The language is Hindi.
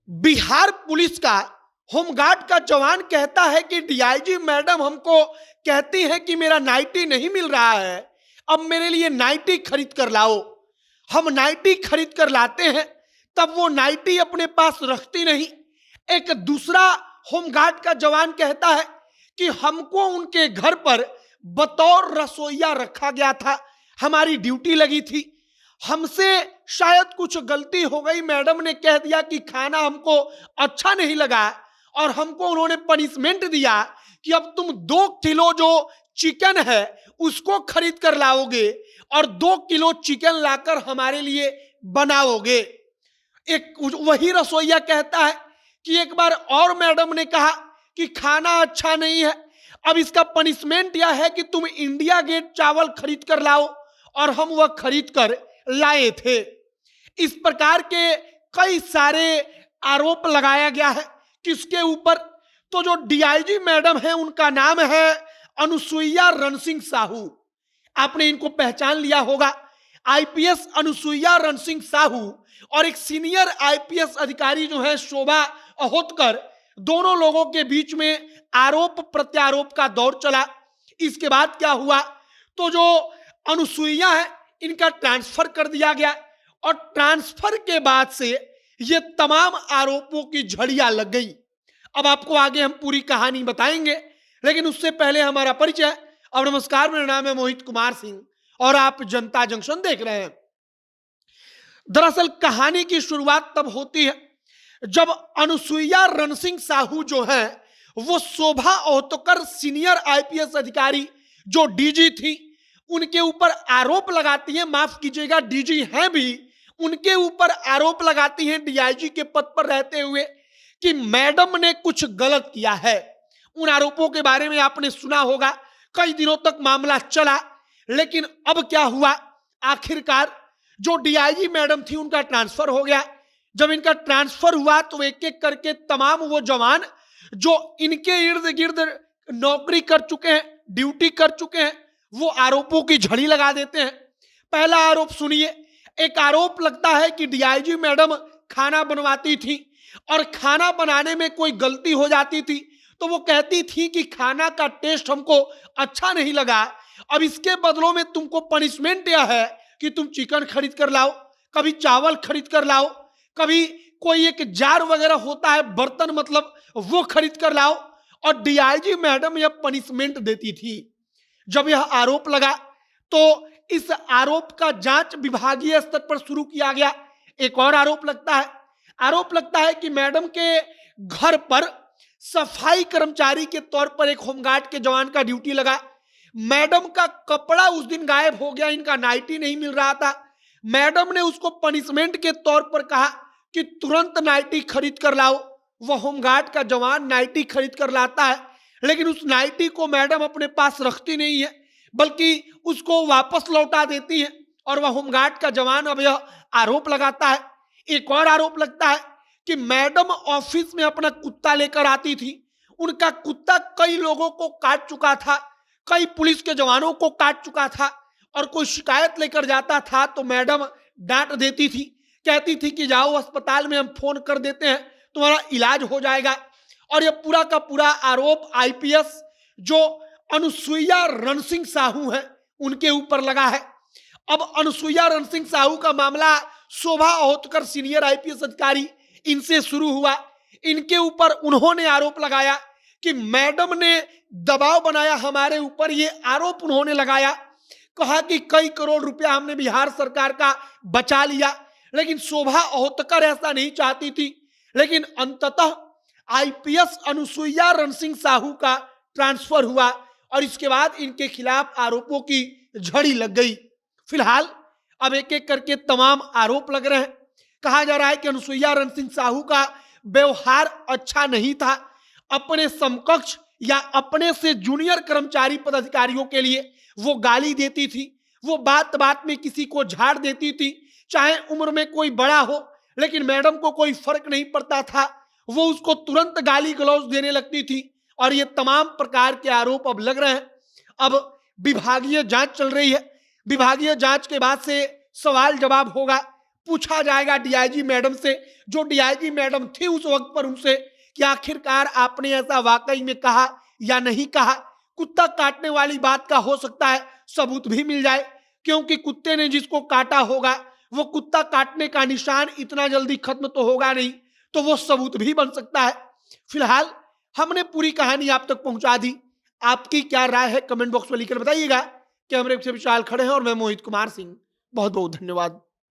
बिहार पुलिस का होमगार्ड का जवान कहता है कि डीआईजी मैडम हमको कहती है कि मेरा नाइटी नहीं मिल रहा है, अब मेरे लिए नाइटी खरीद कर लाओ। हम नाइटी खरीद कर लाते हैं, तब वो नाइटी अपने पास रखती नहीं। एक दूसरा होमगार्ड का जवान कहता है कि हमको उनके घर पर बतौर रसोइया रखा गया था, हमारी ड्यूटी लगी थी, हमसे शायद कुछ गलती हो गई, मैडम ने कह दिया कि खाना हमको अच्छा नहीं लगा और हमको उन्होंने पनिशमेंट दिया कि अब तुम 2 किलो जो चिकन है उसको खरीद कर लाओगे और 2 किलो चिकन लाकर हमारे लिए बनाओगे। एक वही रसोइया कहता है कि एक बार और मैडम ने कहा कि खाना अच्छा नहीं है, अब इसका पनिशमेंट यह है कि तुम इंडिया गेट चावल खरीद कर लाओ, और हम वह खरीद कर लाए थे। इस प्रकार के कई सारे आरोप लगाया गया है किसके ऊपर? तो जो डीआईजी मैडम है उनका नाम है अनुसुईया रणसिंह साहू। आपने इनको पहचान लिया होगा। आईपीएस अनुसुईया रणसिंह साहू और एक सीनियर आईपीएस अधिकारी जो है शोभा अहोतकर, दोनों लोगों के बीच में आरोप प्रत्यारोप का दौर चला। इसके बाद क्या हुआ, तो जो अनुसुईया है इनका ट्रांसफर कर दिया गया और ट्रांसफर के बाद से ये तमाम आरोपों की झड़ियां लग गई। अब आपको आगे हम पूरी कहानी बताएंगे, लेकिन उससे पहले हमारा परिचय। अब नमस्कार, मेरा नाम है मोहित कुमार सिंह और आप जनता जंक्शन देख रहे हैं। दरअसल कहानी की शुरुआत तब होती है जब अनुसुईया रणसिंह साहू जो है वो शोभा अहोतकर सीनियर आईपीएस अधिकारी जो डीजी थी उनके ऊपर आरोप लगाती हैं, माफ कीजिएगा डीजी हैं भी, उनके ऊपर आरोप लगाती हैं डीआईजी के पद पर रहते हुए कि मैडम ने कुछ गलत किया है। उन आरोपों के बारे में आपने सुना होगा, कई दिनों तक मामला चला, लेकिन अब क्या हुआ, आखिरकार जो डीआईजी मैडम थी उनका ट्रांसफर हो गया। जब इनका ट्रांसफर हुआ तो एक एक करके तमाम वो जवान जो इनके इर्द गिर्द नौकरी कर चुके हैं, ड्यूटी कर चुके हैं, वो आरोपों की झड़ी लगा देते हैं। पहला आरोप सुनिए। एक आरोप लगता है कि डीआईजी मैडम खाना बनवाती थी और खाना बनाने में कोई गलती हो जाती थी तो वो कहती थी कि खाना का टेस्ट हमको अच्छा नहीं लगा, अब इसके बदलों में तुमको पनिशमेंट यह है कि तुम चिकन खरीद कर लाओ, कभी चावल खरीद कर लाओ, कभी कोई एक जार वगैरह होता है बर्तन, मतलब वो खरीद कर लाओ, और डीआईजी मैडम यह पनिशमेंट देती थी। जब यह आरोप लगा तो इस आरोप का जांच विभागीय स्तर पर शुरू किया गया। एक और आरोप लगता है कि मैडम के घर पर सफाई कर्मचारी के तौर पर एक होमगार्ड के जवान का ड्यूटी लगा। मैडम का कपड़ा उस दिन गायब हो गया, इनका नाइटी नहीं मिल रहा था। मैडम ने उसको पनिशमेंट के तौर पर कहा कि तुरंत नाइटी खरीद कर लाओ। वह होमगार्ड का जवान नाइटी खरीद कर लाता है, लेकिन उस नाइटी को मैडम अपने पास रखती नहीं है, बल्कि उसको वापस लौटा देती है, और वह होमगार्ड का जवान अब यह आरोप लगाता है। एक और आरोप लगता है कि मैडम ऑफिस में अपना कुत्ता लेकर आती थी, उनका कुत्ता कई लोगों को काट चुका था, कई पुलिस के जवानों को काट चुका था, और कोई शिकायत लेकर जाता था तो मैडम डांट देती थी, कहती थी कि जाओ अस्पताल में हम फोन कर देते हैं, तुम्हारा इलाज हो जाएगा। और यह पूरा का पूरा आरोप आईपीएस जो अनुसुईया रणसिंह साहू है उनके ऊपर लगा है। अब अनुसुईया रणसिंह साहू का मामला शोभा अहोतकर सीनियर आईपीएस अधिकारी इनसे शुरू हुआ। इनके ऊपर उन्होंने आरोप लगाया कि मैडम ने दबाव बनाया हमारे ऊपर, ये आरोप उन्होंने लगाया। कहा कि कई करोड़ रुपया हमने बिहार सरकार का बचा लिया, लेकिन शोभा अहोतकर ऐसा नहीं चाहती थी। लेकिन अंततः आईपीएस अनुसुईया रणसिंह साहू का ट्रांसफर हुआ और इसके बाद इनके खिलाफ आरोपों की झड़ी लग गई। फिलहाल अब एक एक करके तमाम आरोप लग रहे हैं। कहा जा रहा है कि अनुसुईया रणसिंह साहू का व्यवहार अच्छा नहीं था, अपने समकक्ष या अपने से जूनियर कर्मचारी पदाधिकारियों के लिए वो गाली देती थी, वो बात बात में किसी को झाड़ देती थी, चाहे उम्र में कोई बड़ा हो, लेकिन मैडम को कोई फर्क नहीं पड़ता था, वो उसको तुरंत गाली गलौज देने लगती थी। और ये तमाम प्रकार के आरोप अब लग रहे हैं। अब विभागीय जांच चल रही है, विभागीय जांच के बाद से सवाल जवाब होगा, पूछा जाएगा डीआईजी मैडम से, जो डीआईजी मैडम थी उस वक्त पर, उनसे कि आखिरकार आपने ऐसा वाकई में कहा या नहीं कहा। कुत्ता काटने वाली बात का हो सकता है सबूत भी मिल जाए, क्योंकि कुत्ते ने जिसको काटा होगा वो कुत्ता काटने का निशान इतना जल्दी खत्म तो होगा नहीं, तो वो सबूत भी बन सकता है। फिलहाल हमने पूरी कहानी आप तक पहुंचा दी। आपकी क्या राय है कमेंट बॉक्स में लिखकर बताइएगा। कैमरे से विशाल खड़े हैं और मैं मोहित कुमार सिंह। बहुत बहुत धन्यवाद।